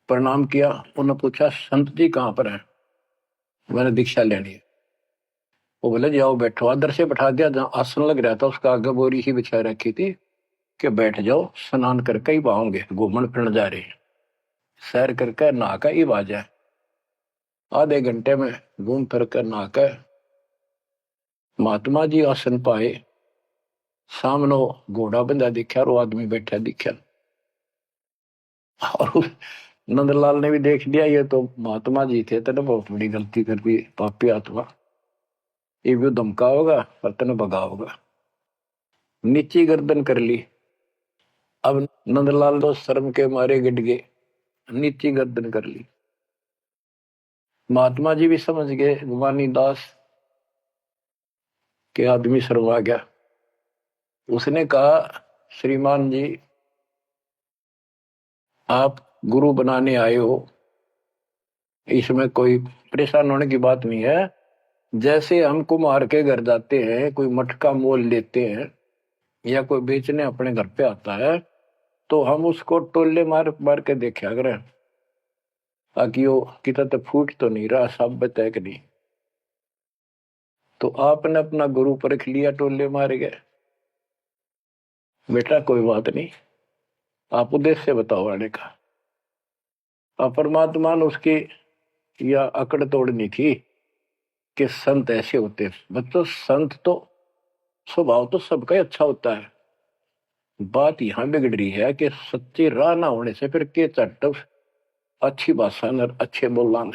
प्रणाम किया। उन्होंने पूछा संत जी कहाँ पर है? मैंने दीक्षा लेनी है। वो बोले जाओ बैठो। आदर से बैठा दिया। जहाँ आसन लग रहा था उसका आगे बोरी ही बिछा रखी थी कि बैठ जाओ, स्नान करके ही आऊंगे, घूमन फिरन जा रहे हैं, सैर करके नहा कर ही आ जाए। आधे घंटे में घूम फिर कर नहा कर महात्मा जी आसन पाए। सामने घोड़ा बंधा दिखा और वो आदमी बैठा दिखा। और नंदलाल ने भी देख लिया ये तो महात्मा जी थे, तेने बहुत बड़ी गलती कर दी, पापी आत्मा, ये भी धमका होगा और तेने भगा होगा। नीची गर्दन कर ली। अब नंदलाल तो शर्म के मारे गिट गए, नीची गर्दन कर ली। महात्मा जी भी समझ गए गुमानी दास के आदमी शर्मा गया। उसने कहा श्रीमान जी आप गुरु बनाने आए हो, इसमें कोई परेशान होने की बात नहीं है। जैसे हम कुम्हार के घर जाते हैं, कोई मटका मोल लेते हैं या कोई बेचने अपने घर पे आता है, तो हम उसको टोले मार मार के देखा करें ताकि वो कितना तो फूट तो नहीं रहा, साबित है कि नहीं। तो आपने अपना गुरु परख लिया, टोले मार गए। बेटा कोई बात नहीं, आप उद्देश्य बताओ आने का। और परमात्मा ने उसकी या अकड़ तोड़नी थी कि संत ऐसे होते हैं। बच्चों, संत तो स्वभाव तो सबका ही अच्छा होता है। बात यहां बिगड़ रही है कि सच्ची राह ना होने से फिर के चट अच्छी भाषा न अच्छे बोलना न।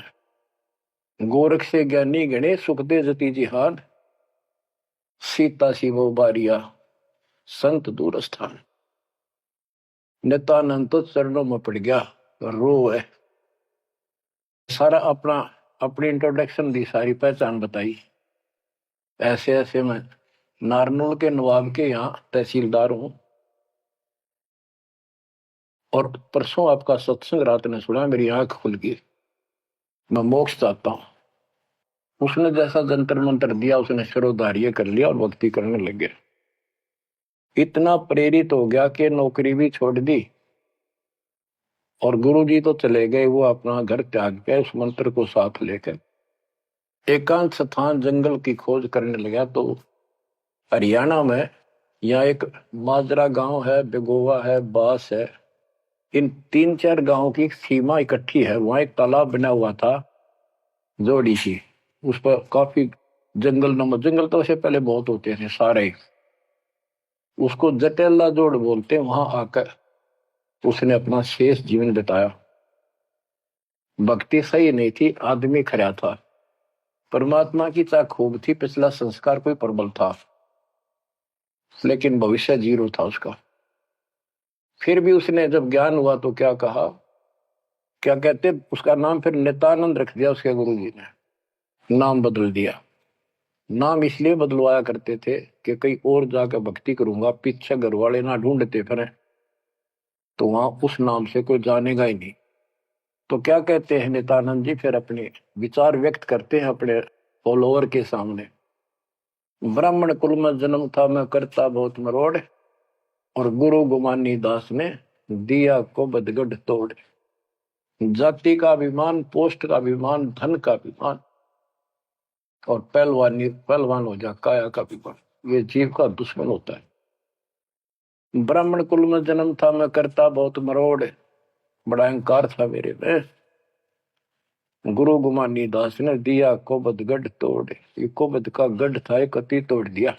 गोरख से ज्ञानी गणे सुख दे जती जिहान, सीता सी वो बारिया संत दूर स्थान। नित्यानंद तो चरणों में पड़ गया, रो है। सारा अपना अपनी इंट्रोडक्शन दी, सारी पहचान बताई। ऐसे ऐसे मैं नारनौल के नवाब के यहाँ तहसीलदार हूं, और परसों आपका सत्संग रात ने सुना, मेरी आंख खुल गई। मैं मोक्ष चाहता हूं। उसने जैसा जंतर मंत्र दिया, उसने शिरोधार्य कर लिया और भक्ति करने लग गया। इतना प्रेरित हो गया कि नौकरी भी छोड़ दी, और गुरुजी तो चले गए, वो अपना घर त्याग के उस मंत्र को साथ लेकर एकांत स्थान जंगल की खोज करने लगा। तो हरियाणा में यहाँ एक माजरा गांव है, बेगोवा है, बास है, इन 3-4 गांवों की सीमा इकट्ठी है। वहां एक तालाब बना हुआ था, जोड़ी सी। उस पर काफी जंगल तो वैसे पहले बहुत होते थे सारे। उसको जटेला जोड़ बोलते, वहां आकर उसने अपना शेष जीवन बिताया। भक्ति सही नहीं थी, आदमी खरा था, परमात्मा की चाह खूब थी, पिछला संस्कार कोई प्रबल था, लेकिन भविष्य जीरो था उसका। फिर भी उसने जब ज्ञान हुआ तो क्या कहा, क्या कहते, उसका नाम फिर नित्यानंद रख दिया उसके गुरु जी ने। नाम बदल दिया। नाम इसलिए बदलवाया करते थे कि कहीं और जाकर भक्ति करूंगा, पीछे घर वाले ना ढूंढते फिर, तो वहां उस नाम से कोई जानेगा ही नहीं। तो क्या कहते हैं नित्यानंद जी, फिर अपने विचार व्यक्त करते हैं अपने फॉलोअर के सामने। ब्राह्मण कुल में जन्म था, मैं करता बहुत मरोड़, और गुरु गुमानी दास ने दिया को बदगढ़ तोड़। जाति का अभिमान, पोस्ट का अभिमान, धन का अभिमान, और पहलवान हो जा काया का अभिमान, ये जीव का दुश्मन होता है। ब्राह्मण कुल में जन्म था, मैं करता बहुत मरोड़, बड़ा अहंकार था मेरे में। गुरु गुमानी दास ने दिया कोबद गढ़ तोड़। ये कोबद का गढ़ था, एक अति तोड़ दिया।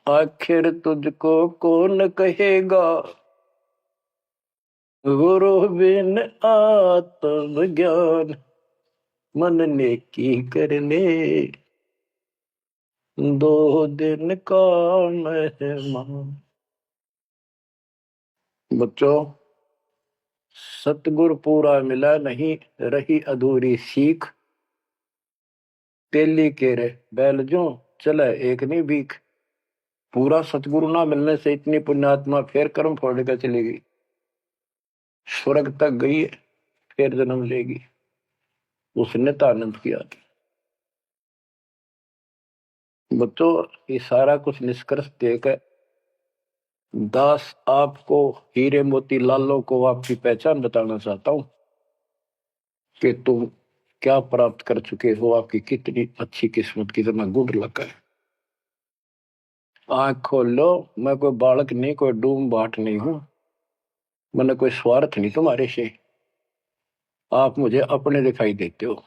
आखिर तुझको कौन कहेगा, गुरु बिन आत्म ज्ञान, मन ने की करने दो दिन का मेहमान। बच्चों, सतगुरु पूरा मिला नहीं, रही अधूरी सीख। तेली के रे बैल जो चले एक नहीं भीख। पूरा सतगुरु ना मिलने से इतनी पुण्यात्मा फिर कर्म फोड़ कर चली गई, स्वर्ग तक गई, फिर जन्म लेगी। उसने तो आनंद किया। बच्चों, ये सारा कुछ निष्कर्ष देकर दास आपको, हीरे मोती लालों को आपकी पहचान बताना चाहता हूं कि तुम क्या प्राप्त कर चुके हो, आपकी कितनी अच्छी किस्मत, कितना गुड लक है। आंख खोल लो, मैं कोई बालक नहीं, कोई डूम बाट नहीं हूं, मैंने कोई स्वार्थ नहीं तुम्हारे से। आप मुझे अपने दिखाई देते हो,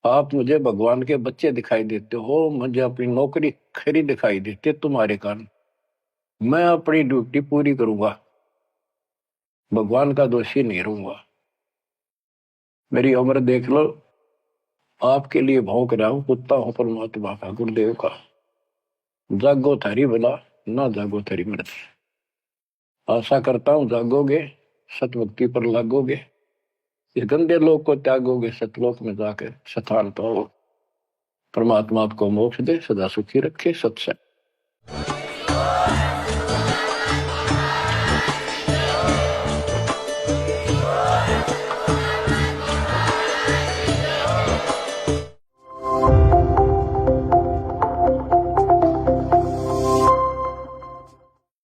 आप मुझे भगवान के बच्चे दिखाई देते हो, मुझे अपनी नौकरी खरी दिखाई देती तुम्हारे कारण। मैं अपनी ड्यूटी पूरी करूंगा, भगवान का दोषी नहीं रहूंगा। मेरी उम्र देख लो, आपके लिए भौंक रहा हूं, कुत्ता हूं परमात्मा का, गुरुदेव का। जागो थारी भला, ना जागो थारी मर्जी। आशा करता हूं जागोगे, सतभक्ति पर लागोगे, इस गंदे लोक को त्यागोगे, सतलोक में जाकर स्थान पाओ। परमात्मा आपको मोक्ष दे, सदा सुखी रखे। सत्संग।